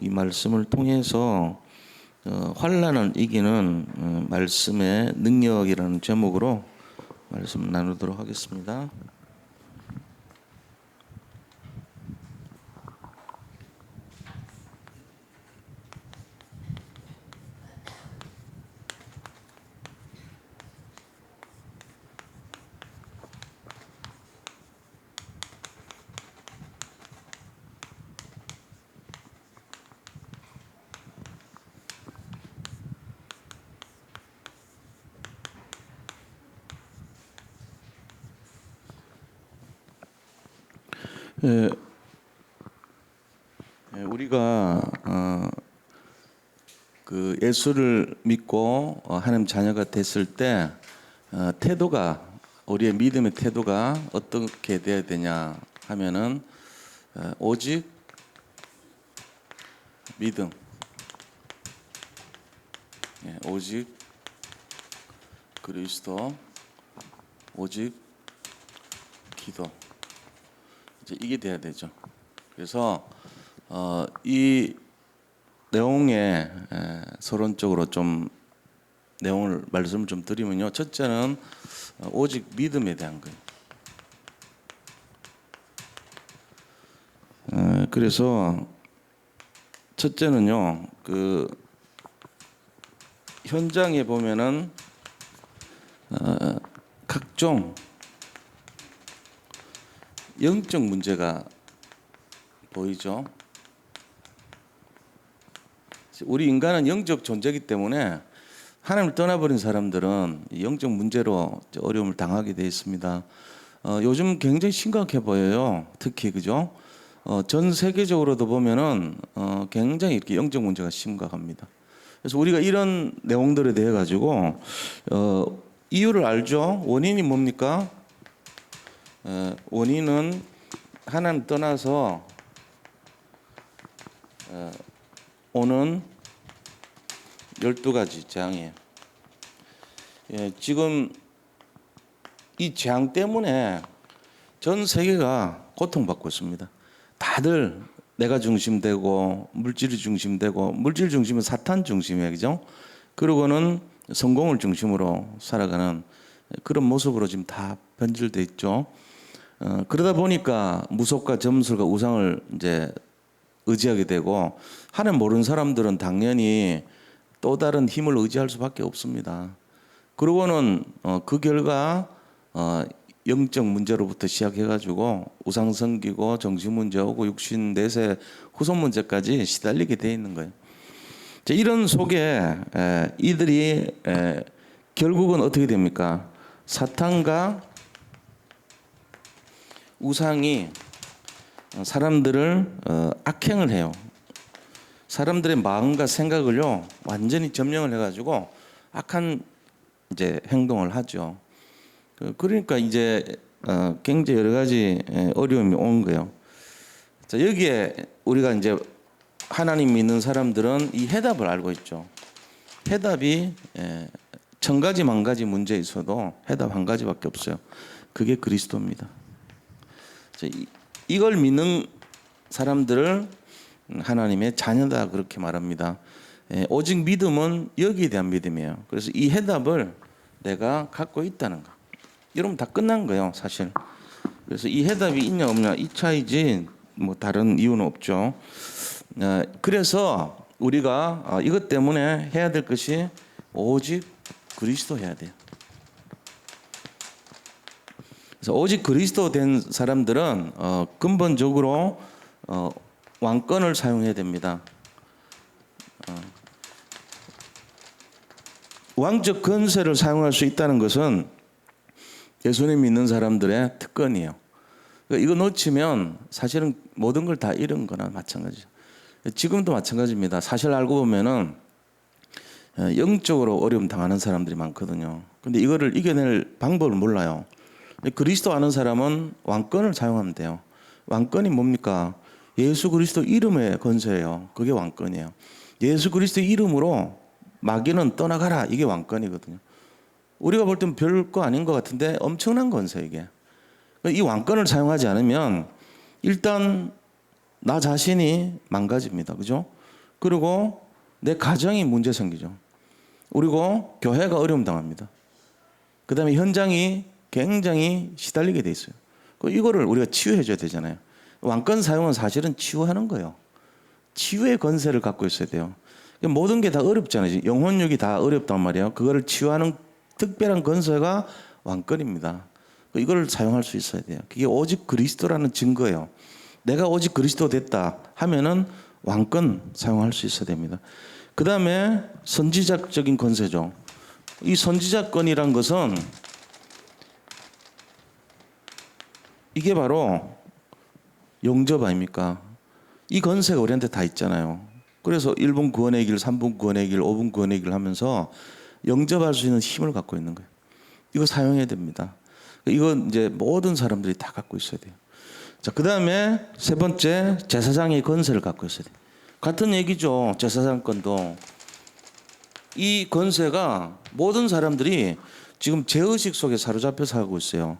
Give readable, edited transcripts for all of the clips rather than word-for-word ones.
이 말씀을 통해서 환난을 이기는 말씀의 능력이라는 제목으로 말씀 나누도록 하겠습니다. 우리가 그 예수를 믿고 하나님 자녀가 됐을 때 태도가 우리의 믿음의 태도가 어떻게 돼야 되냐 하면은 오직 믿음, 오직 그리스도, 오직 기도, 이제 이게 돼야 되죠. 그래서 이 내용에 서론적으로 좀 내용을 말씀을 좀 드리면요. 첫째는 오직 믿음에 대한 거예요. 그래서 첫째는요. 그 현장에 보면은 각종 영적 문제가 보이죠. 우리 인간은 영적 존재이기 때문에 하나님을 떠나버린 사람들은 영적 문제로 어려움을 당하게 되어 있습니다. 요즘 굉장히 심각해 보여요. 특히 그죠? 전 세계적으로도 보면은 굉장히 이렇게 영적 문제가 심각합니다. 그래서 우리가 이런 내용들에 대해 가지고 이유를 알죠. 원인이 뭡니까? 원인은 하나님 떠나서 오는 12가지 재앙이에요. 지금 이 재앙 때문에 전 세계가 고통받고 있습니다. 다들 내가 중심되고 물질이 중심되고, 물질 중심은 사탄 중심이에요. 그죠? 그러고는 성공을 중심으로 살아가는 그런 모습으로 지금 다 변질돼 있죠. 그러다 보니까 무속과 점술과 우상을 이제 의지하게 되고, 하나님 모르는 사람들은 당연히 또 다른 힘을 의지할 수밖에 없습니다. 그러고는 그 결과 영적 문제로부터 시작해가지고 우상 섬기고 정신 문제 오고 육신 내세 후손 문제까지 시달리게 돼 있는 거예요. 이런 속에 이들이 결국은 어떻게 됩니까? 사탄과 우상이 사람들을 악행을 해요. 사람들의 마음과 생각을요 완전히 점령을 해가지고 악한 이제 행동을 하죠. 그러니까 이제 굉장히 여러 가지 어려움이 온 거예요. 자, 여기에 우리가 이제 하나님 믿는 사람들은 이 해답을 알고 있죠. 해답이 천 가지 만 가지 문제 있어도 해답 한 가지밖에 없어요. 그게 그리스도입니다. 자, 이걸 믿는 사람들을 하나님의 자녀다 그렇게 말합니다. 오직 믿음은 여기에 대한 믿음이에요. 그래서 이 해답을 내가 갖고 있다는 거. 여러분 다 끝난 거예요, 사실. 그래서 이 해답이 있냐 없냐 이 차이지 뭐 다른 이유는 없죠. 그래서 우리가 이것 때문에 해야 될 것이 오직 그리스도 해야 돼요. 그래서 오직 그리스도 된 사람들은 근본적으로 왕권을 사용해야 됩니다. 왕적 권세를 사용할 수 있다는 것은 예수님 믿는 사람들의 특권이에요. 이거 놓치면 사실은 모든 걸 다 잃은 거나 마찬가지죠. 지금도 마찬가지입니다. 사실 알고 보면은 영적으로 어려움 당하는 사람들이 많거든요. 근데 이거를 이겨낼 방법을 몰라요. 그리스도 아는 사람은 왕권을 사용하면 돼요. 왕권이 뭡니까? 예수 그리스도 이름의 권세예요. 그게 왕권이에요. 예수 그리스도 이름으로 마귀는 떠나가라. 이게 왕권이거든요. 우리가 볼 땐 별거 아닌 것 같은데 엄청난 권세 이게. 이 왕권을 사용하지 않으면 일단 나 자신이 망가집니다. 그죠? 그리고 내 가정이 문제 생기죠. 그리고 교회가 어려움 당합니다. 그다음에 현장이 굉장히 시달리게 돼 있어요. 이거를 우리가 치유해 줘야 되잖아요. 왕권 사용은 사실은 치유하는 거예요. 치유의 권세를 갖고 있어야 돼요. 모든 게 다 어렵잖아요. 영혼육이 다 어렵단 말이에요. 그거를 치유하는 특별한 권세가 왕권입니다. 이걸 사용할 수 있어야 돼요. 그게 오직 그리스도라는 증거예요. 내가 오직 그리스도 됐다 하면은 왕권 사용할 수 있어야 됩니다. 그 다음에 선지자적인 권세죠. 이 선지자권이란 것은 이게 바로 영접 아닙니까? 이 권세가 우리한테 다 있잖아요. 그래서 1분 구원의 길, 3분 구원의 길, 5분 구원의 길 하면서 영접할 수 있는 힘을 갖고 있는 거예요. 이거 사용해야 됩니다. 이건 이제 모든 사람들이 다 갖고 있어야 돼요. 자, 그 다음에 세 번째, 제사장의 권세를 갖고 있어야 돼요. 같은 얘기죠. 제사장권도. 이 권세가 모든 사람들이 지금 죄의식 속에 사로잡혀 살고 있어요.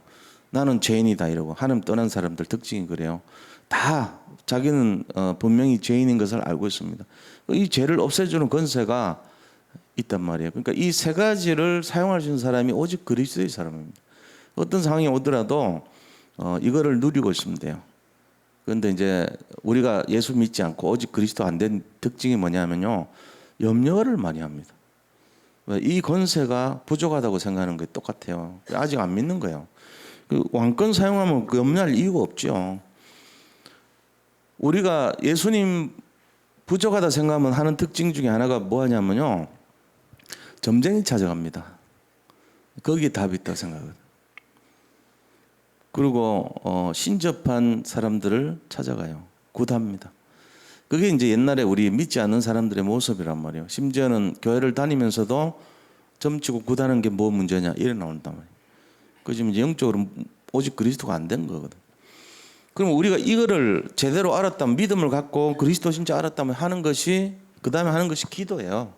나는 죄인이다 이러고 하나님 떠난 사람들 특징이 그래요. 다 자기는 분명히 죄인인 것을 알고 있습니다. 이 죄를 없애주는 권세가 있단 말이에요. 그러니까 이 세 가지를 사용할 수 있는 사람이 오직 그리스도의 사람입니다. 어떤 상황이 오더라도 이거를 누리고 있으면 돼요. 그런데 이제 우리가 예수 믿지 않고 오직 그리스도 안 된 특징이 뭐냐면요, 염려를 많이 합니다. 이 권세가 부족하다고 생각하는 게 똑같아요. 아직 안 믿는 거예요. 그 왕권 사용하면 그 염려할 이유가 없죠. 우리가 예수님 부족하다 생각하면 하는 특징 중에 하나가 뭐하냐면요, 점쟁이 찾아갑니다. 거기에 답이 있다고 생각하거든요. 그리고 신접한 사람들을 찾아가요. 굿합니다. 그게 이제 옛날에 우리 믿지 않는 사람들의 모습이란 말이에요. 심지어는 교회를 다니면서도 점치고 굿하는 게 뭐 문제냐 이래 나온단 말이에요. 그 지금 영적으로 오직 그리스도가 안 된 거거든. 그럼 우리가 이거를 제대로 알았다면, 믿음을 갖고 그리스도 진짜 알았다면 하는 것이, 그 다음에 하는 것이 기도예요.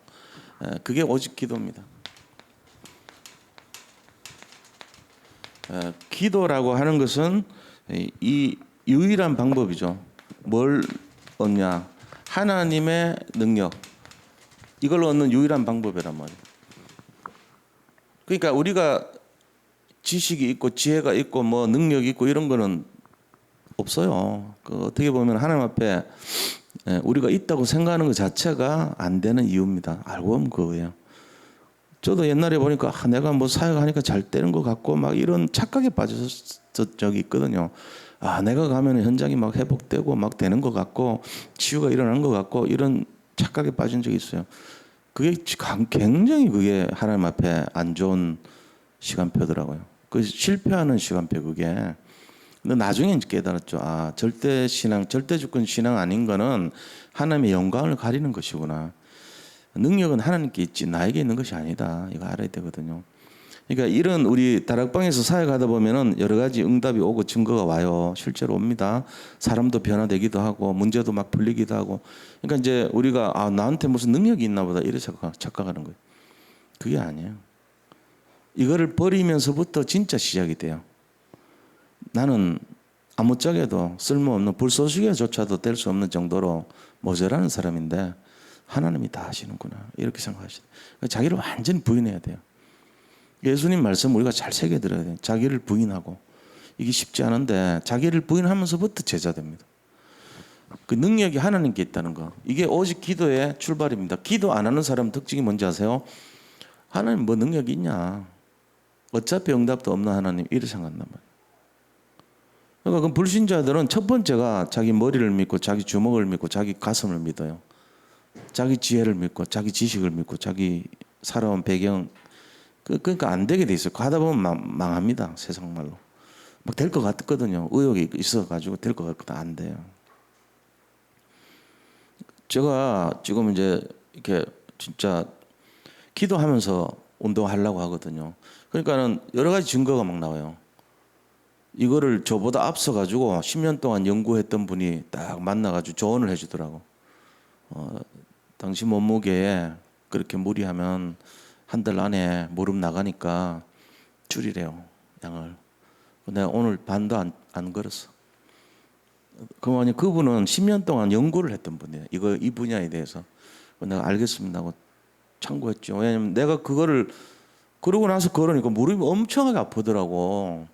그게 오직 기도입니다. 기도라고 하는 것은 이 유일한 방법이죠. 뭘 얻냐? 하나님의 능력. 이걸 얻는 유일한 방법이란 말이에요. 그러니까 우리가 지식이 있고 지혜가 있고 뭐 능력이 있고 이런 거는 없어요. 어떻게 보면 하나님 앞에 우리가 있다고 생각하는 것 자체가 안 되는 이유입니다. 알고 보면 그거예요. 저도 옛날에 보니까 내가 뭐 사역하니까 잘 되는 것 같고 막 이런 착각에 빠졌던 적이 있거든요. 내가 가면 현장이 막 회복되고 막 되는 것 같고 치유가 일어나는 것 같고 이런 착각에 빠진 적이 있어요. 그게 굉장히 그게 하나님 앞에 안 좋은 시간표더라고요. 그 실패하는 시간표 그게. 근데 나중에 깨달았죠. 절대 신앙, 절대 주권 신앙 아닌 거는 하나님의 영광을 가리는 것이구나. 능력은 하나님께 있지 나에게 있는 것이 아니다. 이거 알아야 되거든요. 그러니까 이런 우리 다락방에서 사역하다 보면은 여러 가지 응답이 오고 증거가 와요. 실제로 옵니다. 사람도 변화되기도 하고 문제도 막 풀리기도 하고. 그러니까 이제 우리가 나한테 무슨 능력이 있나 보다 이렇게 착각하는 거예요. 그게 아니에요. 이거를 버리면서부터 진짜 시작이 돼요. 나는 아무짝에도 쓸모없는 불쏘시개조차도 될 수 없는 정도로 모자라는 사람인데 하나님이 다 하시는구나 이렇게 생각하시죠. 자기를 완전히 부인해야 돼요. 예수님 말씀 우리가 잘 새겨들어야 돼요. 자기를 부인하고. 이게 쉽지 않은데 자기를 부인하면서부터 제자 됩니다. 그 능력이 하나님께 있다는 거. 이게 오직 기도의 출발입니다. 기도 안 하는 사람 특징이 뭔지 아세요? 하나님 뭐 능력이 있냐. 어차피 응답도 없는 하나님 이렇게 생각한단 말이에요. 그러니까 그 불신자들은 첫 번째가 자기 머리를 믿고 자기 주먹을 믿고 자기 가슴을 믿어요. 자기 지혜를 믿고 자기 지식을 믿고 자기 살아온 배경 그러니까 안 되게 돼 있어요. 가다 보면 망합니다. 세상 말로. 막 될 것 같거든요. 의욕이 있어가지고 될 것 같거든. 안 돼요. 제가 지금 이제 이렇게 진짜 기도하면서 운동하려고 하거든요. 그러니까는 여러 가지 증거가 막 나와요. 이거를 저보다 앞서가지고 10년 동안 연구했던 분이 딱 만나가지고 조언을 해주더라고. 당신 몸무게에 그렇게 무리하면 한 달 안에 무릎 나가니까 줄이래요. 양을. 내가 오늘 반도 안 걸었어. 그만이 그분은 10년 동안 연구를 했던 분이에요. 이 분야에 대해서. 내가 알겠습니다 하고 참고했죠. 왜냐면 내가 그거를 그러고 나서 그러니까 무릎이 엄청나게 아프더라고.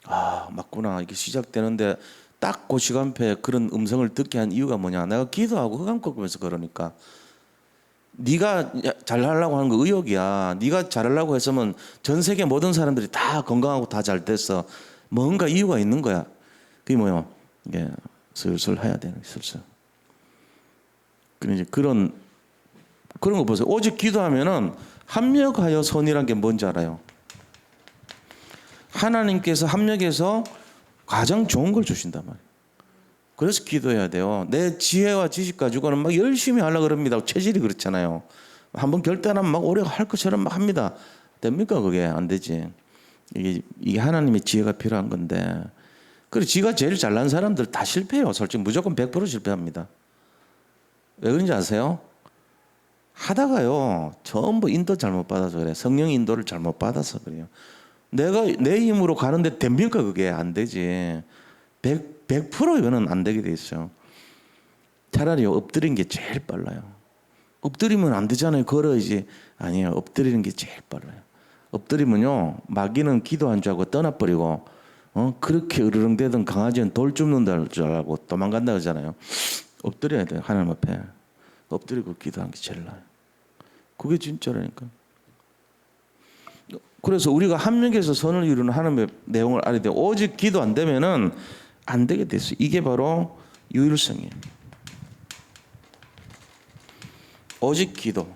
아, 맞구나. 이게 시작되는데 딱 그 시간표에 그런 음성을 듣게 한 이유가 뭐냐. 내가 기도하고 흑암 꺾으면서 그러니까 네가 잘하려고 하는 거 의욕이야. 네가 잘하려고 했으면 전 세계 모든 사람들이 다 건강하고 다 잘 됐어. 뭔가 이유가 있는 거야. 그게 뭐야? 이게 슬슬 해야 되는 슬슬. 그러니 그런 거 보세요. 오직 기도하면은 합력하여 선이란 게 뭔지 알아요? 하나님께서 합력해서 가장 좋은 걸 주신단 말이에요. 그래서 기도해야 돼요. 내 지혜와 지식 가지고는 막 열심히 하려고 그럽니다. 체질이 그렇잖아요. 한번 결단하면 막 오래 할 것처럼 막 합니다. 됩니까? 그게 안 되지. 이게 하나님의 지혜가 필요한 건데. 그리고 지가 제일 잘난 사람들 다 실패해요. 솔직히 무조건 100% 실패합니다. 왜 그런지 아세요? 하다가요. 전부 인도 잘못 받아서 그래. 성령 인도를 잘못 받아서 그래요. 내가 내 힘으로 가는데 됩니까? 그게 안 되지. 100% 이거는 안 되게 돼 있어요. 차라리 엎드린 게 제일 빨라요. 엎드리면 안 되잖아요. 걸어야지. 아니에요. 엎드리는 게 제일 빨라요. 엎드리면요. 마귀는 기도한 줄 알고 떠나버리고 그렇게 으르렁대던 강아지는 돌 줍는다 줄 알고 도망간다 그러잖아요. 엎드려야 돼요. 하나님 앞에. 엎드리고 기도하는 게 제일 나아요. 그게 진짜라니까. 그래서 우리가 합력해서 선을 이루는 하나님의 내용을 알아야 돼요. 오직 기도 안 되면은 안 되게 됐어요. 이게 바로 유일성이에요. 오직 기도.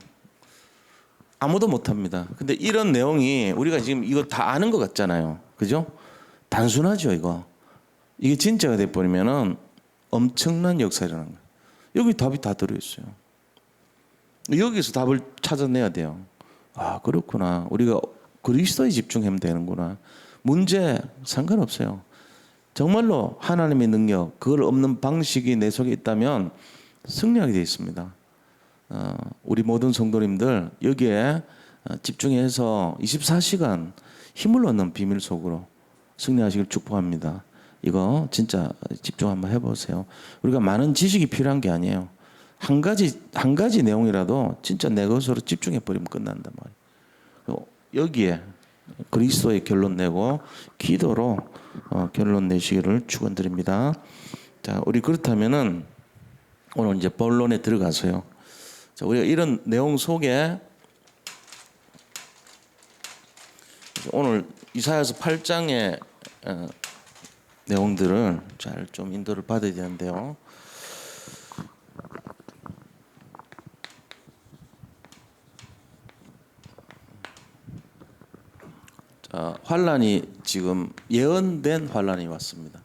아무도 못합니다. 근데 이런 내용이 우리가 지금 이거 다 아는 것 같잖아요. 그죠? 단순하죠, 이거. 이게 진짜가 돼버리면은 엄청난 역사가 일어나는 거예요. 여기 답이 다 들어있어요. 여기서 답을 찾아내야 돼요. 아, 그렇구나. 우리가 그리스도에 집중하면 되는구나. 문제 상관없어요. 정말로 하나님의 능력, 그걸 없는 방식이 내 속에 있다면 승리하게 되어 있습니다. 우리 모든 성도님들 여기에 집중해서 24시간 힘을 얻는 비밀 속으로 승리하시길 축복합니다. 이거 진짜 집중 한번 해보세요. 우리가 많은 지식이 필요한 게 아니에요. 한 가지 내용이라도 진짜 내 것으로 집중해 버리면 끝난단 말이에요. 여기에 그리스도의 결론 내고 기도로 결론 내시기를 축원드립니다. 자, 우리 그렇다면은 오늘 이제 본론에 들어가서요. 자, 우리가 이런 내용 속에 오늘 이사야서 8장의 내용들을 잘 좀 인도를 받아야 되는데요. 자, 환란이 지금 예언된 환란이 왔습니다.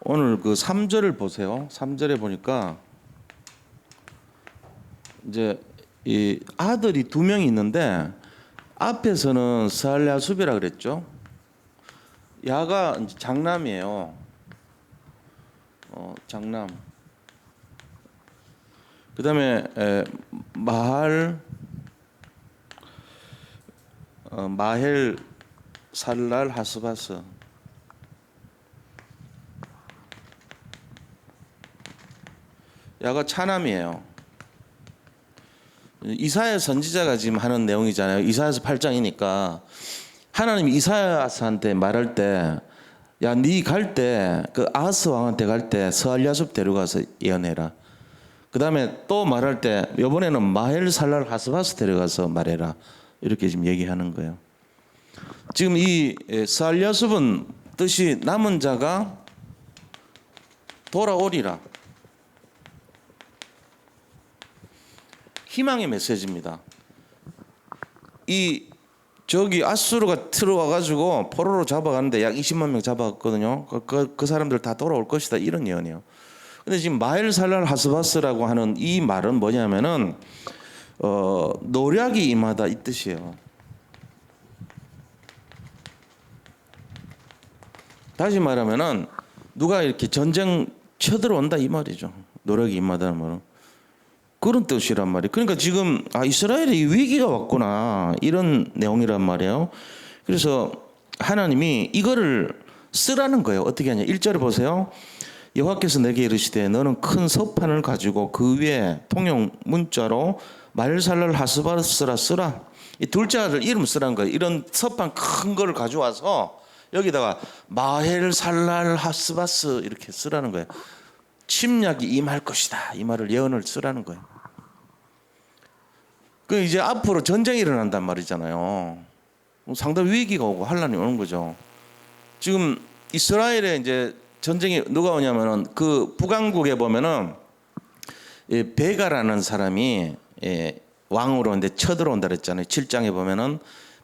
오늘 그 3절을 보세요. 3절에 보니까 이제 이 아들이 2명이 있는데 앞에서는 스알랴수비라 그랬죠. 야가 이제 장남이에요. 장남. 그다음에 마헬 살랄 하스바스. 야가 차남이에요. 이사야 선지자가 지금 하는 내용이잖아요. 이사야서 8장이니까 하나님이 이사야한테 말할 때, 야, 네 갈 때 그 아하스 왕한테 갈 때 스알랴숲 데려가서 예언해라. 그 다음에 또 말할 때 이번에는 마헬 살랄 하스바스 데려가서 말해라. 이렇게 지금 얘기하는 거예요. 지금 이 스알랴숲은 뜻이 남은 자가 돌아오리라. 희망의 메시지입니다. 저기 아수르가 들어와 가지고 포로로 잡아가는데 약 20만 명 잡아갔거든요. 그 사람들 다 돌아올 것이다 이런 예언이에요. 근데 지금 마엘 살랄 하스바스라고 하는 이 말은 뭐냐면은 노략이 임하다 이 뜻이에요. 다시 말하면은 누가 이렇게 전쟁 쳐들어온다 이 말이죠. 노략이 임하다는 말은. 그런 뜻이란 말이에요. 그러니까 지금 이스라엘에 이 위기가 왔구나 이런 내용이란 말이에요. 그래서 하나님이 이거를 쓰라는 거예요. 어떻게 하냐? 1절에 보세요. 여호와께서 내게 이르시되 너는 큰 서판을 가지고 그 위에 통용 문자로 말살랄 하스바스라 쓰라. 이 둘째를 이름 쓰라는 거예요. 이런 서판 큰 거를 가져와서 여기다가 마헬살랄 하스바스 이렇게 쓰라는 거예요. 침략이 임할 것이다. 이 말을 예언을 쓰라는 거예요. 그 이제 앞으로 전쟁이 일어난단 말이잖아요. 상당히 위기가 오고 환란이 오는 거죠. 지금 이스라엘에 이제 전쟁이 누가 오냐면은 그 북왕국에 보면은 베가라는 사람이 왕으로 이제 쳐들어온다 그랬잖아요. 7장에 보면은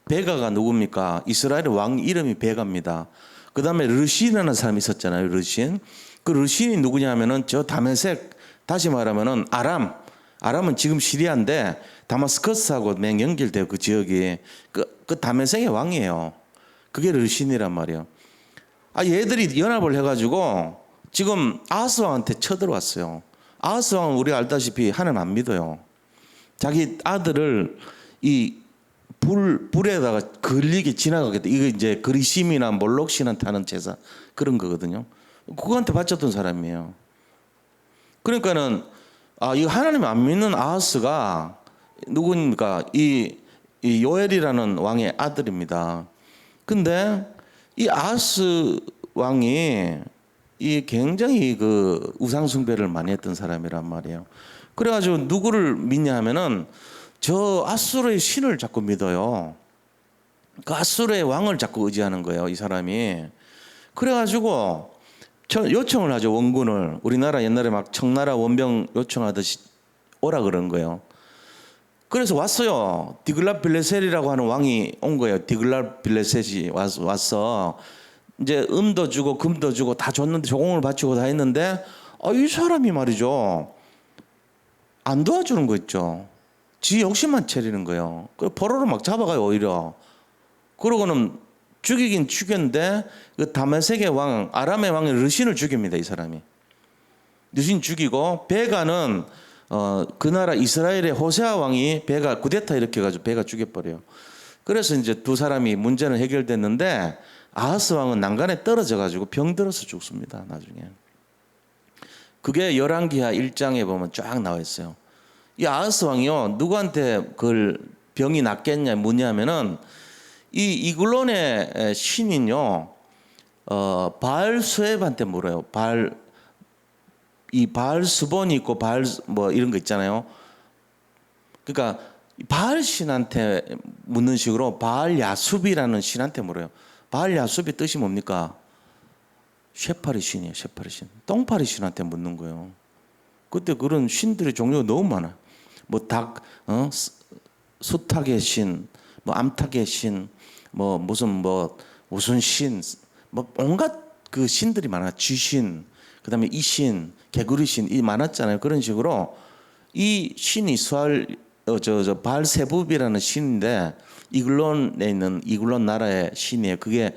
베가가 누굽니까? 이스라엘의 왕 이름이 베가입니다. 그 다음에 르신이라는 사람이 있었잖아요. 르신. 그 르신이 누구냐면은 저 다메섹, 다시 말하면은 아람은 지금 시리아인데 다마스커스하고 맹 연결돼요. 그 지역이 그 다메섹의 왕이에요. 그게 르신이란 말이에요. 얘들이 연합을 해가지고 지금 아하스 왕한테 쳐들어왔어요. 아하스 왕은 우리가 알다시피 하나님 안 믿어요. 자기 아들을 이 불에다가 걸리게 지나가겠다. 이거 이제 그리심이나 몰록신한테 하는 제사 그런 거거든요. 그거한테 바쳤던 사람이에요. 그러니까는 이 하나님 안 믿는 아하스가 누구니까 이 요엘이라는 왕의 아들입니다. 근데 이 아하스 왕이 이 굉장히 그 우상 숭배를 많이 했던 사람이란 말이에요. 그래가지고 누구를 믿냐 하면은 저 아수르의 신을 자꾸 믿어요. 그 아수르의 왕을 자꾸 의지하는 거예요, 이 사람이. 그래가지고 요청을 하죠, 원군을. 우리나라 옛날에 막 청나라 원병 요청하듯이 오라 그런 거예요. 그래서 왔어요. 디글랏빌레셀이라고 하는 왕이 온 거예요. 디글랏빌레셋이 왔어. 이제 음도 주고 금도 주고 다 줬는데 조공을 바치고 다 했는데 이 사람이 말이죠. 안 도와주는 거 있죠. 지 욕심만 차리는 거예요. 그래서 포로로 막 잡아가요, 오히려. 그러고는 죽이긴 죽였는데 그 다메섹의 왕, 아람의 왕의 르신을 죽입니다, 이 사람이. 르신 죽이고 베가는 그 나라 이스라엘의 호세아 왕이 베가 구데타 일으켜가지고 베가 죽여버려요. 그래서 이제 두 사람이 문제는 해결됐는데 아하스 왕은 난간에 떨어져가지고 병들어서 죽습니다, 나중에. 그게 열왕기하 1장에 보면 쫙 나와 있어요. 이 아하스 왕이요, 누구한테 그걸 병이 낫겠냐 뭐냐면은 이 이글론의 신인요, 바알 수앱한테 물어요. 바알 스본이 있고 바알 뭐 이런 거 있잖아요. 그러니까 바알 신한테 묻는 식으로 바알 야숲이라는 신한테 물어요. 바알 야숲이 뜻이 뭡니까? 쇠파리 신이에요. 쇠파리 신. 똥파리 신한테 묻는 거예요. 그때 그런 신들의 종류가 너무 많아요. 뭐 수탉의 신, 뭐 암탉의 신, 뭐 무슨 신, 뭐 온갖 그 신들이 많아. 쥐신, 그다음에 이신, 개구리신 이 많았잖아요. 그런 식으로 이 신이 바알세붑이라는 신인데 이글론에 있는 이글론 나라의 신이에요. 그게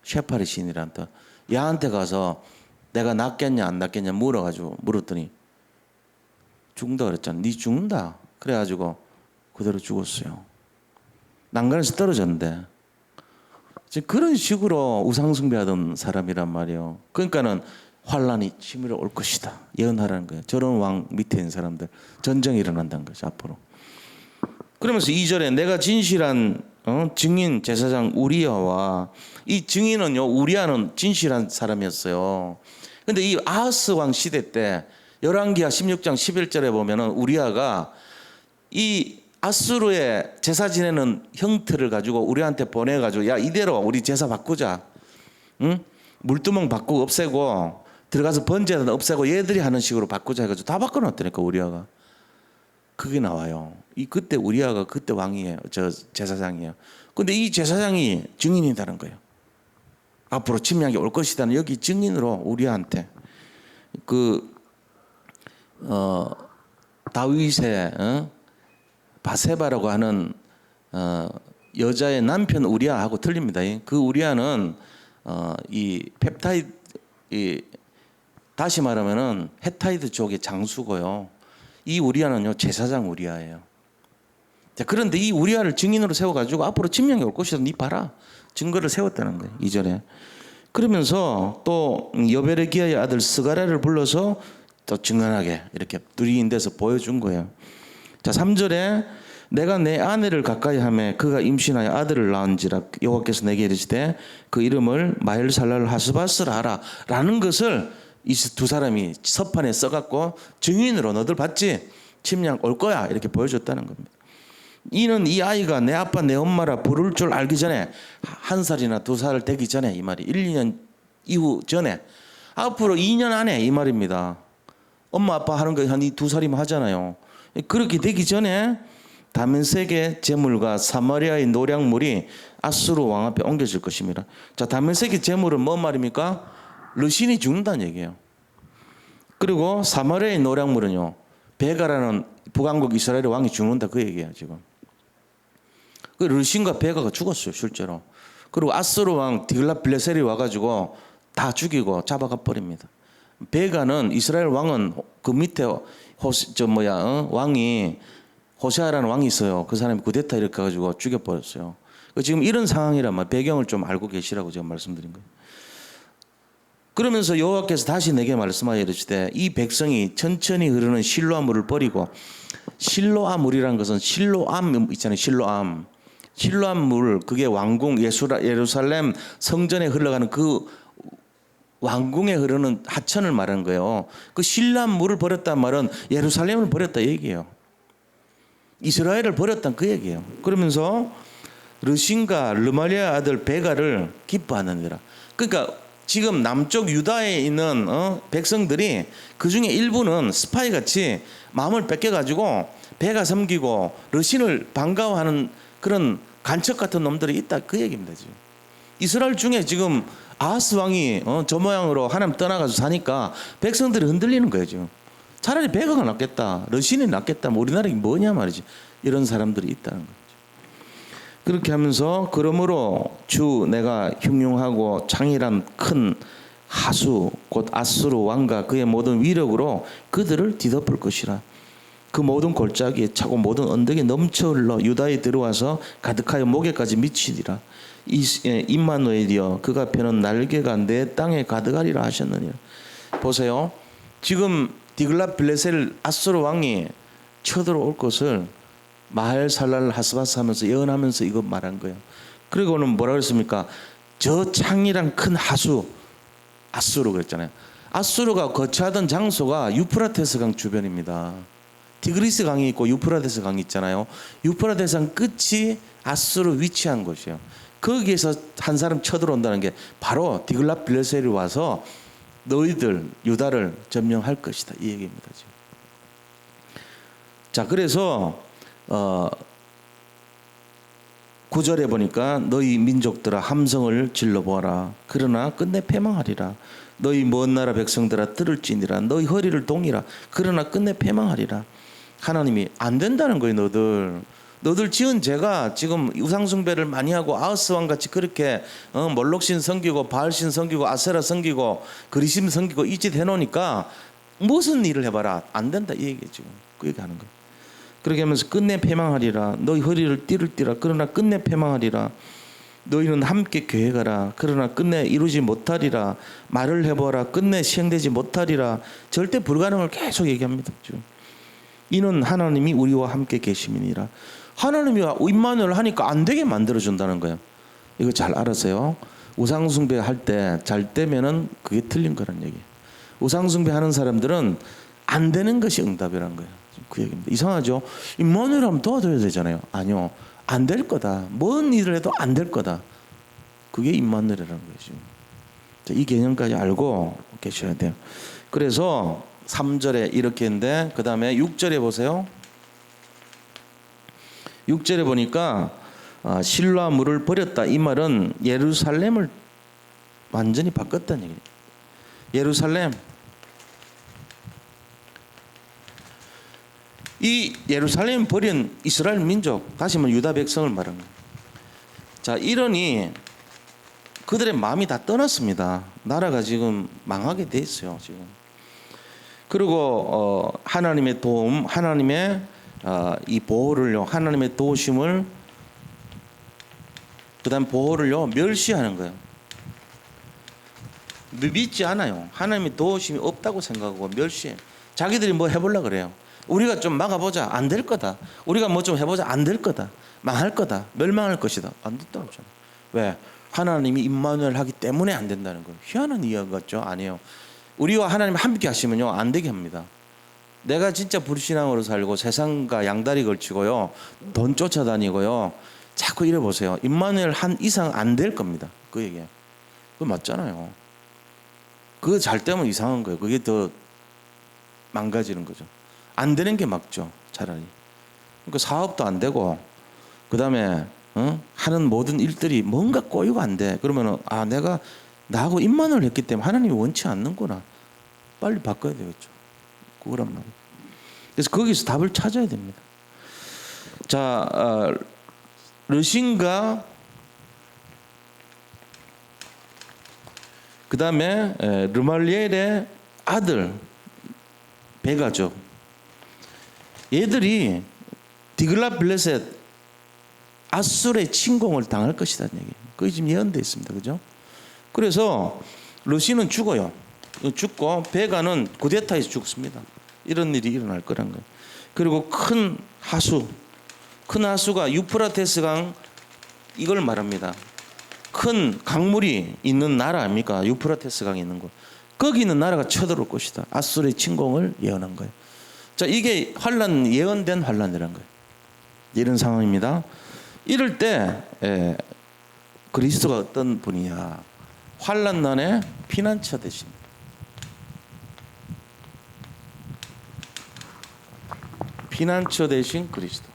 셰파리 신이란 뜻. 야한테 가서 내가 낫겠냐 안 낫겠냐 물었더니 죽는다 그랬잖아. 네 죽는다. 그래가지고 그대로 죽었어요. 난간에서 떨어졌는데 지금 그런 식으로 우상숭배하던 사람이란 말이에요. 그러니까는 환란이 치밀어 올 것이다. 예언하라는 거예요. 저런 왕 밑에 있는 사람들 전쟁이 일어난다는 거죠, 앞으로. 그러면서 2절에 내가 진실한 증인 제사장 우리아와 이 증인은요, 우리아는 진실한 사람이었어요. 근데 이 아하스 왕 시대 때 열왕기하 16장 11절에 보면은 우리아가 이 아수르의 제사 지내는 형틀을 가지고 우리한테 보내가지고 야 이대로 우리 제사 바꾸자. 응? 물두멍 바꾸고 없애고 들어가서 번제는 없애고 얘들이 하는 식으로 바꾸자 해가지고 다 바꿔놨다니까 우리아가. 그게 나와요. 그때 우리아가 그때 왕이에요. 저 제사장이에요. 근데 이 제사장이 증인이라는 거예요. 앞으로 침략이 올 것이다는 여기 증인으로 우리아한테 다윗의 바세바라고 하는 여자의 남편 우리아하고 틀립니다. 그 우리아는 이 펩타이드 다시 말하면은 헤타이드 족의 장수고요. 이 우리아는요 제사장 우리아예요. 자, 그런데 이 우리아를 증인으로 세워가지고 앞으로 침략이 올 것이다. 니 봐라. 증거를 세웠다는 거예요. 2절에. 그러면서 또 여베레기야의 아들 스가랴를 불러서 또 증언하게 이렇게 누리인 데서 보여준 거예요. 자, 3절에 내가 내 아내를 가까이 하매 그가 임신하여 아들을 낳은지라 여호와께서 내게 이르시되 그 이름을 마헬살랄 하스바스라 하라 라는 것을 이 두 사람이 서판에 써갖고 증인으로 너들 봤지? 침략 올 거야 이렇게 보여줬다는 겁니다. 이는 이 아이가 내 아빠 내 엄마라 부를 줄 알기 전에 1살이나 2살 되기 전에 이 말이 1, 2년 이후 전에 앞으로 2년 안에 이 말입니다. 엄마 아빠 하는 거 한 2살이면 하잖아요. 그렇게 되기 전에 다메섹의 제물과 사마리아의 노량물이 아수르 왕 앞에 옮겨질 것입니다. 자, 다메섹의 제물은 뭔 말입니까? 르신이 죽는다는 얘기예요. 그리고 사마리아의 노량물은요, 베가라는 북왕국 이스라엘의 왕이 죽는다 그 얘기예요 지금. 그 르신과 베가가 죽었어요 실제로. 그리고 아수르 왕 디글랏빌레셀이 와가지고 다 죽이고 잡아가 버립니다. 베가는 이스라엘 왕은 그 밑에 왕이 호세아라는 왕이 있어요. 그 사람이 구데타 이렇게 해가지고 죽여버렸어요. 지금 이런 상황이란 말 배경을 좀 알고 계시라고 제가 말씀드린 거예요. 그러면서 여호와께서 다시 내게 말씀하여 이르시되 이 백성이 천천히 흐르는 실로암 물을 버리고 실로암 물이라는 것은 실로암 있잖아요. 실로암 물 그게 왕궁 예루살렘 성전에 흘러가는 그 왕궁에 흐르는 하천을 말하는 거예요. 그 실로암 물을 버렸단 말은 예루살렘을 버렸다 얘기예요. 이스라엘을 버렸다는 그 얘기예요. 그러면서 르신과 르말리아 아들 베가를 기뻐하느니라. 그러니까 지금 남쪽 유다에 있는 백성들이 그 중에 일부는 스파이 같이 마음을 뺏겨가지고 베가 섬기고 르신을 반가워하는 그런 간첩 같은 놈들이 있다 그 얘기입니다. 지금 이스라엘 중에 지금 아하스 왕이 저 모양으로 하나님 떠나가서 사니까 백성들이 흔들리는 거예요. 지금 차라리 베가가 낫겠다, 르신이 낫겠다, 뭐 우리나라에 뭐냐 말이지. 이런 사람들이 있다는 거죠. 그렇게 하면서 그러므로 주 내가 흉흉하고 창이란 큰 하수 곧 아수르 왕과 그의 모든 위력으로 그들을 뒤덮을 것이라. 그 모든 골짜기에 차고 모든 언덕에 넘쳐 흘러 유다에 들어와서 가득하여 목에까지 미치리라. 임마누엘이여 그가 펴는 날개가 내 땅에 가득하리라 하셨느니라. 보세요. 지금 디글랏빌레셀 아수르 왕이 쳐들어올 것을 마헬살랄 하스바스 하면서 예언하면서 이거 말한 거예요. 그리고는 뭐라 그랬습니까? 저 창이란 큰 하수 아수르 그랬잖아요. 아수르가 거처하던 장소가 유프라테스 강 주변입니다. 디그리스 강이 있고 유프라테스 강이 있잖아요. 유프라테스 강 끝이 아수르 위치한 곳이에요. 거기에서 한 사람 쳐들어온다는 게 바로 디글랏빌레셀이 와서 너희들 유다를 점령할 것이다 이 얘기입니다. 지금. 자, 그래서 9절에 보니까 너희 민족들아 함성을 질러보아라. 그러나 끝내 패망하리라. 너희 먼 나라 백성들아 들을지니라. 너희 허리를 동이라. 그러나 끝내 패망하리라. 하나님이 안 된다는 거예요. 너들 지은 죄가 지금 우상숭배를 많이 하고 아하스 왕같이 그렇게 몰록신 섬기고 바알신 섬기고 아세라 섬기고 그리심 섬기고 이 짓 해놓으니까 무슨 일을 해봐라 안 된다 이 얘기예요. 지금 그 얘기하는 거예요. 그렇게 하면서 끝내 패망하리라. 너희 허리를 띠라. 그러나 끝내 패망하리라. 너희는 함께 계획하라. 그러나 끝내 이루지 못하리라. 말을 해보아라. 끝내 시행되지 못하리라. 절대 불가능을 계속 얘기합니다. 지금. 이는 하나님이 우리와 함께 계심이니라. 하나님이 임마누엘 하니까 안 되게 만들어준다는 거예요. 이거 잘 알아서요. 우상숭배 할 때 잘 되면은 그게 틀린 거란 얘기예요. 우상숭배 하는 사람들은 안 되는 것이 응답이라는 거예요. 그 얘기입니다. 이상하죠? 임마누엘 하면 도와줘야 되잖아요. 아니요. 안 될 거다. 뭔 일을 해도 안 될 거다. 그게 임마누엘이라는 거죠. 이 개념까지 알고 계셔야 돼요. 그래서 3절에 이렇게 했는데 그 다음에 6절에 보세요. 6절에 보니까 실로암 물을 버렸다. 이 말은 예루살렘을 완전히 바꿨다는 얘기예요. 예루살렘. 이 예루살렘 버린 이스라엘 민족, 다시 말하면 유다 백성을 말하는 거예요. 자, 이러니 그들의 마음이 다 떠났습니다. 나라가 지금 망하게 돼 있어요. 지금 그리고 하나님의 도움, 하나님의 이 보호를요, 하나님의 도우심을, 그다음 보호를요 멸시하는 거예요. 믿지 않아요. 하나님의 도우심이 없다고 생각하고 멸시해. 자기들이 뭐 해보려 그래요. 우리가 좀 막아보자. 안 될 거다. 우리가 뭐 좀 해보자. 안 될 거다. 망할 거다. 멸망할 것이다. 안 됐다고 하잖아요. 왜? 하나님이 임마누엘 하기 때문에 안 된다는 거예요. 희한한 이야기 같죠? 아니에요. 우리와 하나님 함께 하시면요 안 되게 합니다. 내가 진짜 불신앙으로 살고 세상과 양다리 걸치고요, 돈 쫓아다니고요, 자꾸 이래 보세요. 임마누엘 한 이상 안 될 겁니다. 그 얘기예요. 그거 맞잖아요. 그거 잘 되면 이상한 거예요. 그게 더 망가지는 거죠. 안 되는 게 맞죠, 차라리. 그러니까 사업도 안 되고, 그 다음에 하는 모든 일들이 뭔가 꼬이고 안 돼. 그러면은 내가 나하고 임마누엘 했기 때문에 하나님이 원치 않는구나. 빨리 바꿔야 되겠죠. 그거란 말이에요. 그래서 거기서 답을 찾아야 됩니다. 자, 르신과 그 다음에 르말리엘의 아들 베가족, 얘들이 디글랏빌레셋 아술의 침공을 당할 것이라는 얘기예요. 그게 지금 예언되어 있습니다. 그죠? 그래서 르신은 죽어요. 죽고 베가는 구데타에서 죽습니다. 이런 일이 일어날 거란 거예요. 그리고 큰 하수가 유프라테스 강, 이걸 말합니다. 큰 강물이 있는 나라 아닙니까? 유프라테스 강이 있는 곳. 거기 있는 나라가 쳐들어올 것이다. 아수르의 침공을 예언한 거예요. 자, 이게 환란, 예언된 환란이란 거예요. 이런 상황입니다. 이럴 때 그리스도가 어떤 분이냐? 환란난의 피난처 되신, 피난처 되신 그리스도.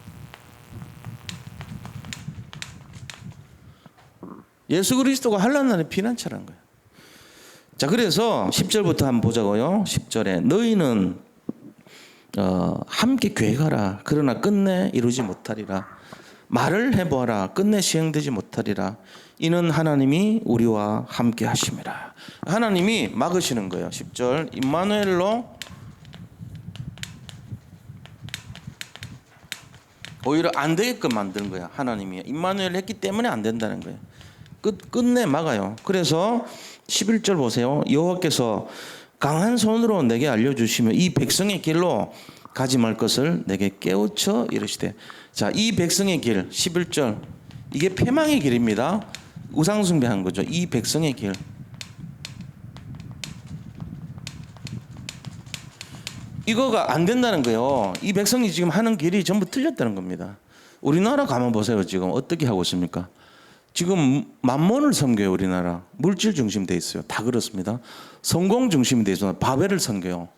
예수 그리스도가 환난난의 피난처라는 거예요. 자, 그래서 10절부터 한번 보자고요. 10절에 너희는 함께 계획하라. 그러나 끝내 이루지 못하리라. 말을 해보아라. 끝내 시행되지 못하리라. 이는 하나님이 우리와 함께 하심이라. 하나님이 막으시는 거예요. 10절 임마누엘로 오히려 안 되게끔 만드는 거야. 하나님이 임마누엘 했기 때문에 안 된다는 거예요. 끝내 막아요. 그래서 11절 보세요. 여호와께서 강한 손으로 내게 알려주시며 이 백성의 길로 가지 말 것을 내게 깨우쳐 이르시되. 자, 이 백성의 길 11절, 이게 패망의 길입니다. 우상숭배한 거죠. 이 백성의 길. 이거가 안 된다는 거예요. 이 백성이 지금 하는 길이 전부 틀렸다는 겁니다. 우리나라 가만 보세요. 지금 어떻게 하고 있습니까? 지금 만몬을 섬겨요. 우리나라 물질 중심 돼 있어요. 다 그렇습니다. 성공 중심이 돼 있어요. 바벨을 섬겨요.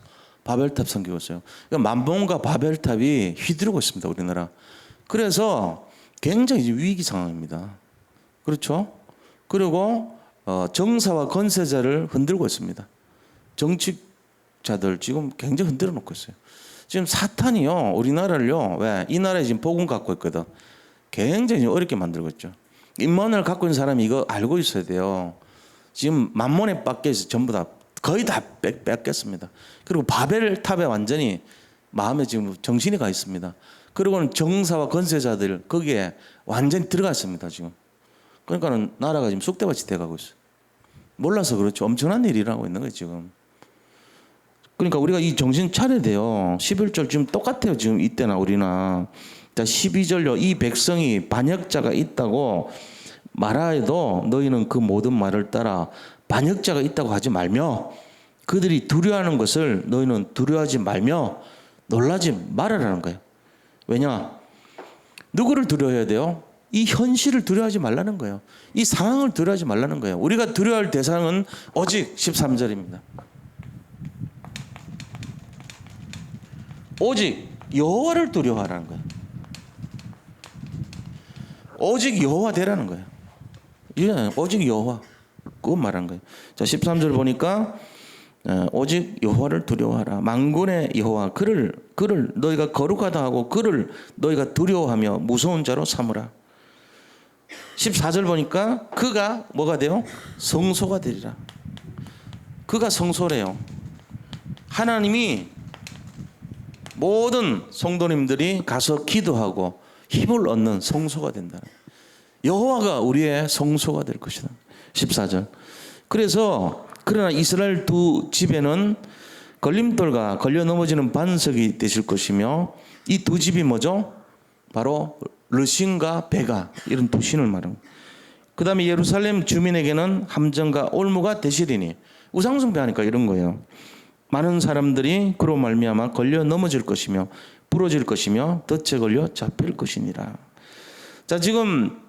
바벨탑 섬기고 있어요. 그러니까 만몬과 바벨탑이 휘두르고 있습니다. 우리나라. 그래서 굉장히 위기 상황입니다. 그렇죠? 그리고 정사와 건세자를 흔들고 있습니다. 정치자들 지금 굉장히 흔들어 놓고 있어요. 지금 사탄이요, 우리나라를요, 왜? 이 나라에 지금 복음 갖고 있거든. 굉장히 어렵게 만들고 있죠. 임마누엘 갖고 있는 사람이 이거 알고 있어야 돼요. 지금 만몬에 뺏겨서 전부 다 거의 다 뺏겼습니다. 그리고 바벨탑에 완전히 마음에 지금 정신이 가 있습니다. 그리고는 정사와 건세자들 거기에 완전히 들어갔습니다. 지금. 그러니까는 나라가 지금 쑥대밭이 돼가고 있어요. 몰라서 그렇죠. 엄청난 일이 일어나고 있는 거예요 지금. 그러니까 우리가 이 정신 차려야 돼요. 11절 지금 똑같아요. 지금 이때나 우리나. 자, 12절요. 이 백성이 반역자가 있다고 말하여도 너희는 그 모든 말을 따라 반역자가 있다고 하지 말며 그들이 두려워하는 것을 너희는 두려워하지 말며 놀라지 말아라는 거예요. 왜냐? 누구를 두려워해야 돼요? 이 현실을 두려워하지 말라는 거예요. 이 상황을 두려워하지 말라는 거예요. 우리가 두려워할 대상은 오직 13절입니다. 오직 여호와를 두려워하라는 거예요. 오직 여호와 되라는 거예요. 오직 여호와. 그거 말하는 거예요. 자, 13절 보니까 오직 여호와를 두려워하라. 만군의 여호와 그를 너희가 거룩하다 하고 그를 너희가 두려워하며 무서운 자로 삼으라. 14절 보니까 그가 뭐가 돼요? 성소가 되리라. 그가 성소래요. 하나님이 모든 성도님들이 가서 기도하고 힘을 얻는 성소가 된다. 여호와가 우리의 성소가 될 것이다. 14절. 그래서 그러나 이스라엘 두 집에는 걸림돌과 걸려 넘어지는 반석이 되실 것이며 이 두 집이 뭐죠? 바로 르신과 베가 이런 두 신을 말합니다. 그 다음에 예루살렘 주민에게는 함정과 올무가 되시리니 우상숭배하니까 이런 거예요. 많은 사람들이 그로 말미암아 걸려 넘어질 것이며 부러질 것이며 덫에 걸려 잡힐 것이니라. 자, 지금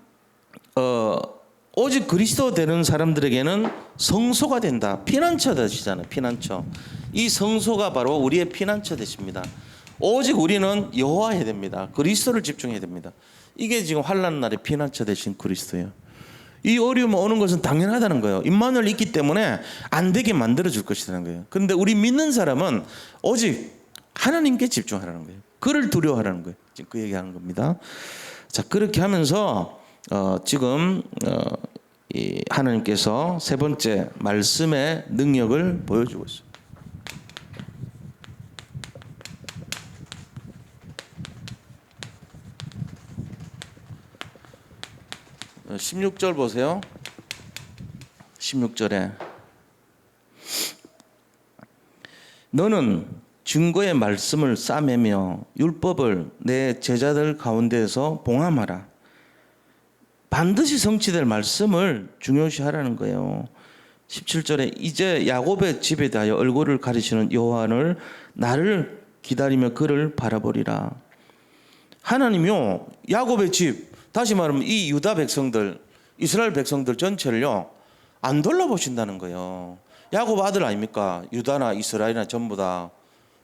오직 그리스도 되는 사람들에게는 성소가 된다. 피난처 되시잖아요. 피난처. 이 성소가 바로 우리의 피난처 되십니다. 오직 우리는 여호와해야 됩니다. 그리스도를 집중해야 됩니다. 이게 지금 환난 날에 피난처 되신 그리스도예요. 이 어려움이 오는 것은 당연하다는 거예요. 임마누엘 있기 때문에 안 되게 만들어 줄 것이라는 거예요. 그런데 우리 믿는 사람은 오직 하나님께 집중하라는 거예요. 그를 두려워하라는 거예요. 지금 그 얘기하는 겁니다. 자, 그렇게 하면서 지금 이 하나님께서 세 번째 말씀의 능력을 보여주고 있어요. 16절 보세요. 16절에 너는 증거의 말씀을 싸매며 율법을 내 제자들 가운데에서 봉함하라. 반드시 성취될 말씀을 중요시하라는 거예요. 17절에 이제 야곱의 집에 대하여 얼굴을 가리시는 여호와를 나를 기다리며 그를 바라보리라. 하나님이요 야곱의 집, 다시 말하면 이 유다 백성들, 이스라엘 백성들 전체를요 안 돌아보신다는 거예요. 야곱 아들 아닙니까? 유다나 이스라엘이나 전부 다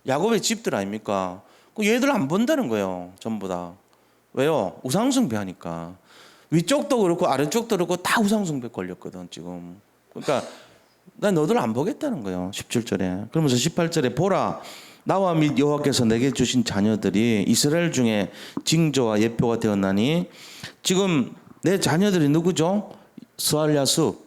야곱의 집들 아닙니까? 얘들 안 본다는 거예요. 전부 다. 왜요? 우상숭배하니까. 위쪽도 그렇고 아래쪽도 그렇고 다 우상숭배 걸렸거든 지금. 그러니까 난 너들 안 보겠다는 거예요. 17절에. 그러면서 18절에 보라 나와 및 여호와께서 내게 주신 자녀들이 이스라엘 중에 징조와 예표가 되었나니 지금 내 자녀들이 누구죠? 스알야수,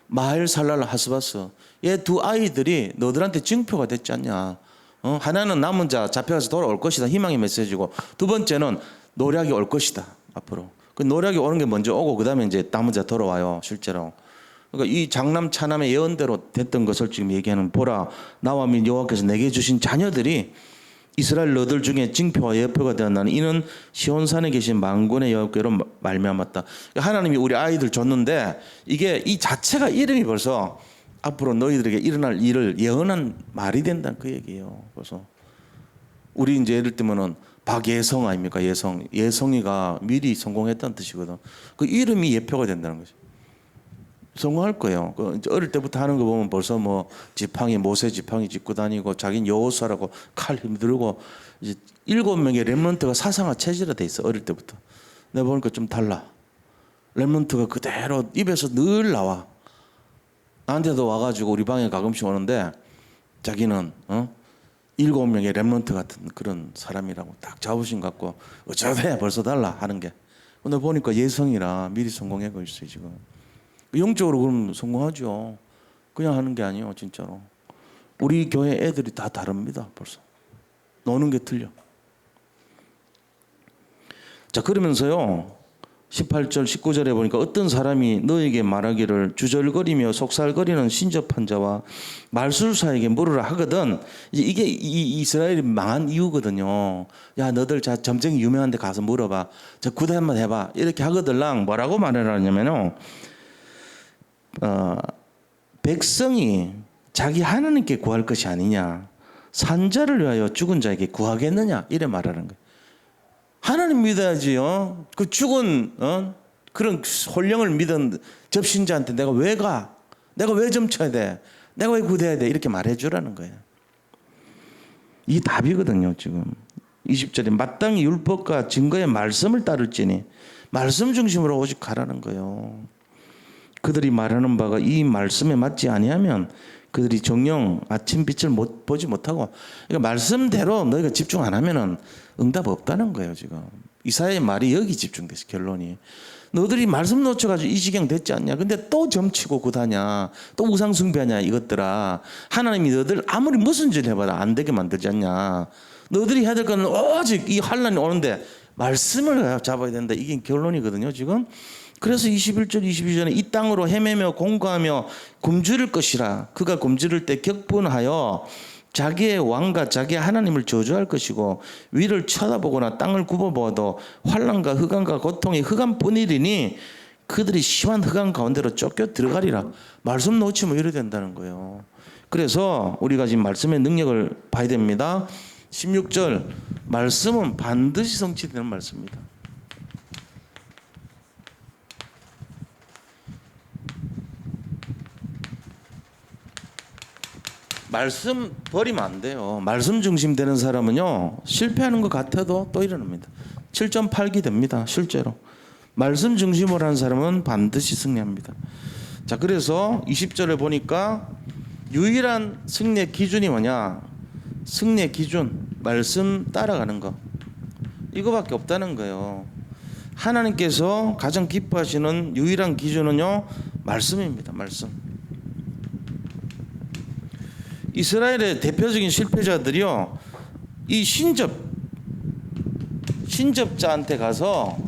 마헬살랄 하스바스. 얘 두 아이들이 너들한테 징표가 됐지 않냐. 하나는 남은 자 잡혀가서 돌아올 것이다. 희망의 메시지고 두 번째는 노략이 올 것이다. 앞으로. 그 노략이 오는 게 먼저 오고 그 다음에 이제 남은 자 돌아와요. 실제로. 그러니까 이 장남 차남의 예언대로 됐던 것을 지금 얘기하는 보라 나와 및 여호와께서 내게 주신 자녀들이 이스라엘 너들 중에 징표와 예표가 되었나니 이는 시온산에 계신 만군의 여호와께로 말미암았다. 하나님이 우리 아이들 줬는데 이게 이 자체가 이름이 벌써 앞으로 너희들에게 일어날 일을 예언한 말이 된다는 그 얘기예요. 그래서 우리 이제 예를 들면은 박예성 아닙니까? 예성이가 미리 성공했다는 뜻이거든. 그 이름이 예표가 된다는 거죠. 성공할 거예요. 어릴 때부터 하는 거 보면 벌써 뭐 지팡이 모세 지팡이 짚고 다니고 자기는 여호수아라고 칼 힘들고 이제 7명의 렘넌트가 사상화 체질화 돼 있어. 어릴 때부터. 내가 보니까 좀 달라. 렘넌트가 그대로 입에서 늘 나와. 나한테도 와가지고 우리 방에 가끔씩 오는데 자기는 7명의 렘넌트 같은 그런 사람이라고 딱 자부심 갖고 어쩌대 벌써 달라 하는 게. 근데 보니까 예성이라 미리 성공하고 있어요 지금. 영적으로 그럼 성공하죠. 그냥 하는 게 아니에요 진짜로. 우리 교회 애들이 다 다릅니다. 벌써 노는 게 틀려. 자 그러면서요 18절 19절에 보니까 어떤 사람이 너에게 말하기를 주절거리며 속살거리는 신접한 자와 말술사에게 물으라 하거든. 이게 이 이스라엘이 망한 이유거든요. 야 너들 자 점쟁이 유명한 데 가서 물어봐. 저 구대 한번 해봐. 이렇게 하거들랑 뭐라고 말을 하냐면요. 백성이 자기 하나님께 구할 것이 아니냐. 산자를 위하여 죽은 자에게 구하겠느냐. 이래 말하는 거예요. 하나님 믿어야지요. 그 죽은 그런 혼령을 믿은 접신자한테 내가 왜 가? 내가 왜 점쳐야 돼? 내가 왜 구대야 돼? 이렇게 말해주라는 거예요. 이게 답이거든요. 지금 20절에 마땅히 율법과 증거의 말씀을 따를지니 말씀 중심으로 오직 가라는 거예요. 그들이 말하는 바가 이 말씀에 맞지 아니하면 그들이 정녕 아침 빛을 보지 못하고, 그러니까 말씀대로 너희가 집중 안 하면은 응답 없다는 거예요. 지금 이사야의 말이 여기 집중돼서 결론이. 너들이 말씀 놓쳐가지고 이 지경 됐지 않냐? 근데 또 점치고 구다냐? 또 우상 숭배하냐? 이것들아. 하나님이 너들 아무리 무슨 짓 해봐도 안 되게 만들지 않냐? 너들이 해야 될 거는 오직 이 환란이 오는데 말씀을 잡아야 된다. 이게 결론이거든요, 지금. 그래서 21절, 22절에 이 땅으로 헤매며 공고하며 굶주릴 것이라. 그가 굶주릴 때 격분하여 자기의 왕과 자기의 하나님을 저주할 것이고 위를 쳐다보거나 땅을 굽어보아도 환난과 흑암과 고통이 흑암뿐이리니 그들이 심한 흑암 가운데로 쫓겨 들어가리라. 말씀 놓치면 이래 된다는 거예요. 그래서 우리가 지금 말씀의 능력을 봐야 됩니다. 16절 말씀은 반드시 성취되는 말씀입니다. 말씀 버리면 안 돼요. 말씀 중심 되는 사람은요, 실패하는 것 같아도 또 일어납니다. 7.8기 됩니다. 실제로. 말씀 중심으로 하는 사람은 반드시 승리합니다. 자, 그래서 20절에 보니까 유일한 승리의 기준이 뭐냐? 승리의 기준, 말씀 따라가는 거. 이거밖에 없다는 거예요. 하나님께서 가장 기뻐하시는 유일한 기준은요, 말씀입니다. 말씀. 이스라엘의 대표적인 실패자들이요, 이 신접자한테 가서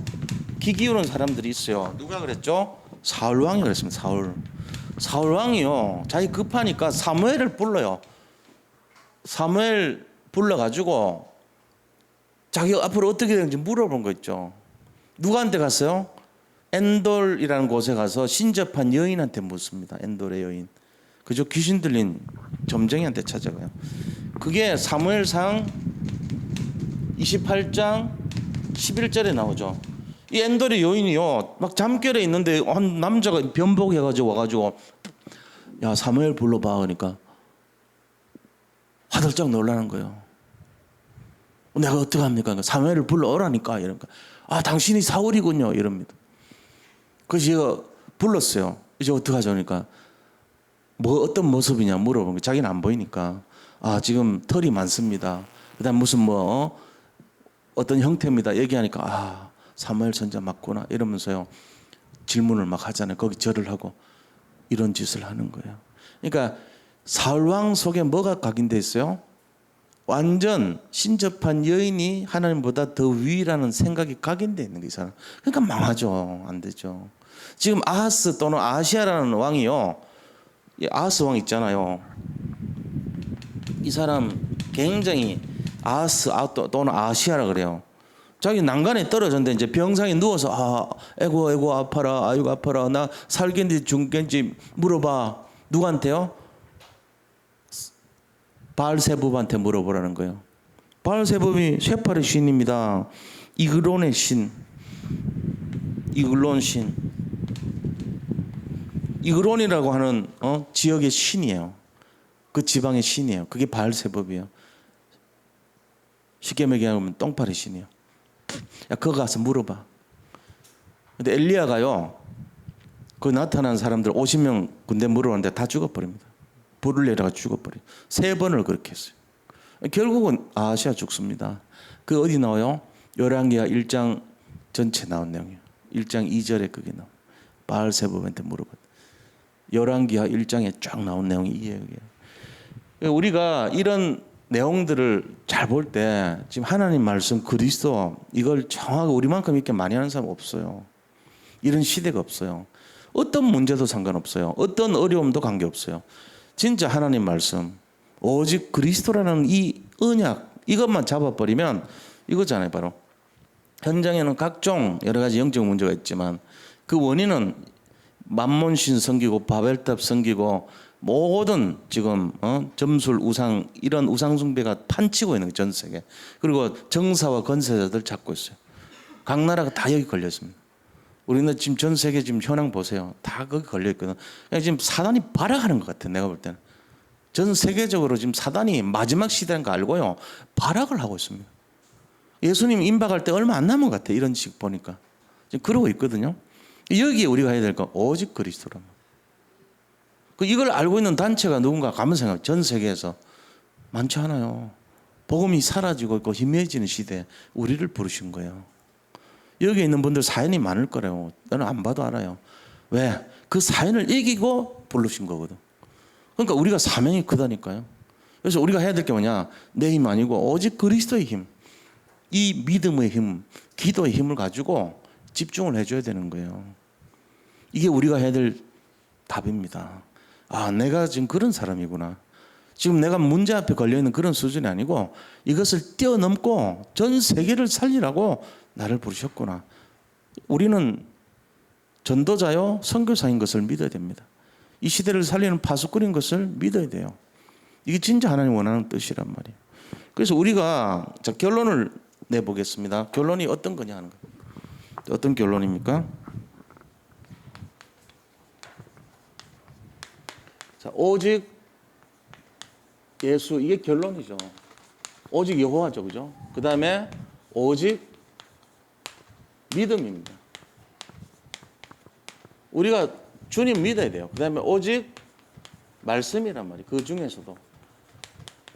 기 기울은 사람들이 있어요. 누가 그랬죠? 사울 왕이 그랬습니다. 사울 왕이요, 자기 급하니까 사무엘을 불러요. 사무엘 불러가지고 자기 앞으로 어떻게 되는지 물어본 거 있죠. 누구한테 갔어요? 엔돌이라는 곳에 가서 신접한 여인한테 묻습니다. 엔돌의 여인. 그저 귀신 들린 점쟁이한테 찾아가요. 그게 사무엘상 28장 11절에 나오죠. 이 엔돌의 여인이요, 막 잠결에 있는데 한 남자가 변복해가지고 와가지고 야, 사무엘 불러봐. 그러니까 화들짝 놀라는 거예요. 내가 어떻게 합니까? 사무엘을 불러오라니까. 이러니까 아, 당신이 사울이군요. 이럽니다. 그래서 제가 불렀어요. 이제 어떡하죠? 그러니까 뭐 어떤 모습이냐 물어보면 자기는 안 보이니까 아, 지금 털이 많습니다. 그다음 무슨 뭐 어떤 형태입니다. 얘기하니까 아, 사무엘 선자 맞구나 이러면서요, 질문을 막 하잖아요. 거기 절을 하고 이런 짓을 하는 거예요. 그러니까 사울 왕 속에 뭐가 각인돼 있어요? 완전 신접한 여인이 하나님보다 더 위라는 생각이 각인돼 있는 게 이 사람. 그러니까 망하죠. 안 되죠. 지금 아하스 또는 아시아라는 왕이요, 아하스 왕 있잖아요. 이 사람 굉장히 아하스 또는 아시아라 그래요. 자기 난간에 떨어졌는데 이제 병상에 누워서 아, 에고 아파라, 아이고 아파라, 나 살겠는지 죽겠는지 물어봐. 누구한테요? 바알세붑한테 물어보라는 거예요. 바알세붑이 쇠팔의 신입니다. 이글론의 신, 이글론 신. 이글론이라고 하는 지역의 신이에요. 그 지방의 신이에요. 그게 바알세붑이에요. 쉽게 얘기하면 똥파리 신이에요. 야, 그거 가서 물어봐. 근데 엘리야가요, 그 나타난 사람들 50명 군대 물어봤는데 다 죽어버립니다. 불을 내려가 죽어버려요. 3번을 그렇게 했어요. 결국은 아하시아 죽습니다. 그 어디 나와요? 열왕기하 1장 전체 나온 내용이에요. 1장 2절에 그게 나와요. 바알세붑한테 물어봤다. 열왕기하 1장에 쫙 나온 내용이 이 얘기예요. 우리가 이런 내용들을 잘 볼 때 지금 하나님 말씀 그리스도 이걸 정확하게 우리만큼 이렇게 많이 하는 사람 없어요. 이런 시대가 없어요. 어떤 문제도 상관없어요. 어떤 어려움도 관계없어요. 진짜 하나님 말씀, 오직 그리스도라는 이 언약, 이것만 잡아버리면 이거잖아요. 바로 현장에는 각종 여러 가지 영적 문제가 있지만 그 원인은 만몬신 섬기고 바벨탑 섬기고 모든 지금 점술 우상, 이런 우상 숭배가 판치고 있는 전 세계. 그리고 정사와 건세자들 잡고 있어요. 각 나라가 다 여기 걸려 있습니다. 우리는 지금 전 세계 지금 현황 보세요. 다 거기 걸려 있거든. 그냥 지금 사단이 발악하는 것 같아. 내가 볼 때는 전 세계적으로 지금 사단이 마지막 시대인 거 알고요, 발악을 하고 있습니다. 예수님 임박할 때 얼마 안 남은 것 같아. 이런 식 보니까 지금 그러고 있거든요. 여기에 우리가 해야 될 건 오직 그리스도라는. 이걸 알고 있는 단체가 누군가 가면 생각. 전 세계에서 많지 않아요. 복음이 사라지고 있고 희미해지는 시대에 우리를 부르신 거예요. 여기 있는 분들 사연이 많을 거래요. 나는 안 봐도 알아요. 왜? 그 사연을 이기고 부르신 거거든. 그러니까 우리가 사명이 크다니까요. 그래서 우리가 해야 될 게 뭐냐? 내 힘 아니고 오직 그리스도의 힘, 이 믿음의 힘, 기도의 힘을 가지고 집중을 해줘야 되는 거예요. 이게 우리가 해야 될 답입니다. 아, 내가 지금 그런 사람이구나. 지금 내가 문제 앞에 걸려있는 그런 수준이 아니고 이것을 뛰어넘고 전 세계를 살리라고 나를 부르셨구나. 우리는 전도자요 선교사인 것을 믿어야 됩니다. 이 시대를 살리는 파수꾼인 것을 믿어야 돼요. 이게 진짜 하나님 원하는 뜻이란 말이에요. 그래서 우리가 자, 결론을 내보겠습니다. 결론이 어떤 거냐 하는 거예요. 어떤 결론입니까? 자, 오직 예수, 이게 결론이죠. 오직 여호와죠, 그죠? 그 다음에 오직 믿음입니다. 우리가 주님 믿어야 돼요. 그 다음에 오직 말씀이란 말이에요. 그 중에서도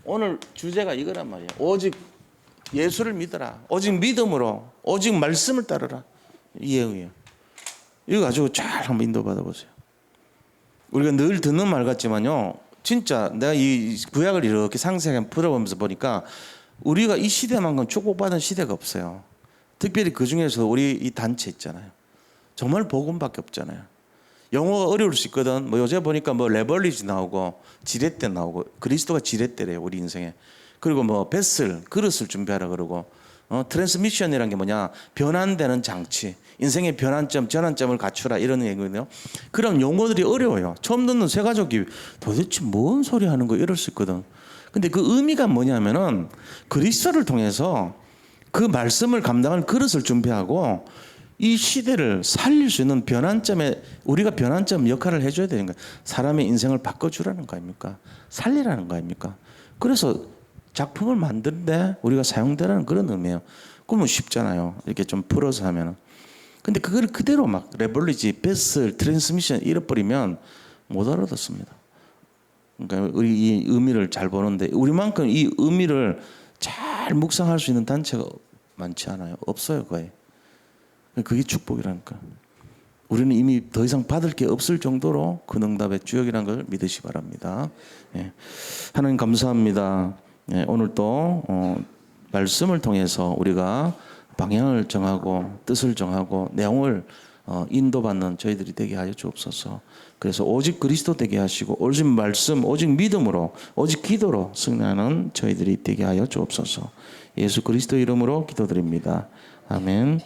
오늘 주제가 이거란 말이에요. 오직 예수를 믿어라. 오직 믿음으로, 오직 말씀을 따르라. 이해예요. 이거 가지고 잘 한번 인도받아 보세요. 우리가 늘 듣는 말 같지만요, 진짜 내가 이 구약을 이렇게 상세하게 풀어보면서 보니까 우리가 이 시대만큼 축복받은 시대가 없어요. 특별히 그 중에서 우리 이 단체 있잖아요. 정말 복음밖에 없잖아요. 영어가 어려울 수 있거든. 뭐 요새 보니까 뭐 레벌리지 나오고 지렛대 나오고 그리스도가 지렛대래요, 우리 인생에. 그리고 뭐 뱃슬 그릇을 준비하라 그러고 트랜스미션이란 게 뭐냐, 변환되는 장치, 인생의 변환점 전환점을 갖추라 이런 얘기거든요. 그런 용어들이 어려워요. 처음 듣는 새 가족이 도대체 뭔 소리 하는 거 이럴 수 있거든. 근데 그 의미가 뭐냐면은 그리스도를 통해서 그 말씀을 감당할 그릇을 준비하고 이 시대를 살릴 수 있는 변환점에 우리가 변환점 역할을 해줘야 되는 거예요. 사람의 인생을 바꿔주라는 거 아닙니까? 살리라는 거 아닙니까? 그래서 작품을 만드는데 우리가 사용되라는 그런 의미예요. 그러면 쉽잖아요. 이렇게 좀 풀어서 하면은. 근데 그걸 그대로 막 레벌리지, 베슬, 트랜스미션 잃어버리면 못 알아듣습니다. 그러니까 우리 이 의미를 잘 보는데 우리만큼 이 의미를 잘 묵상할 수 있는 단체가 많지 않아요. 없어요, 거의. 그게 축복이라니까. 우리는 이미 더 이상 받을 게 없을 정도로 그 응답의 주역이라는 걸 믿으시 바랍니다. 예. 하나님 감사합니다. 예, 오늘 또 말씀을 통해서 우리가 방향을 정하고 뜻을 정하고 내용을 인도받는 저희들이 되게 하여 주옵소서. 그래서 오직 그리스도 되게 하시고 오직 말씀, 오직 믿음으로, 오직 기도로 승리하는 저희들이 되게 하여 주옵소서. 예수 그리스도 이름으로 기도드립니다. 아멘.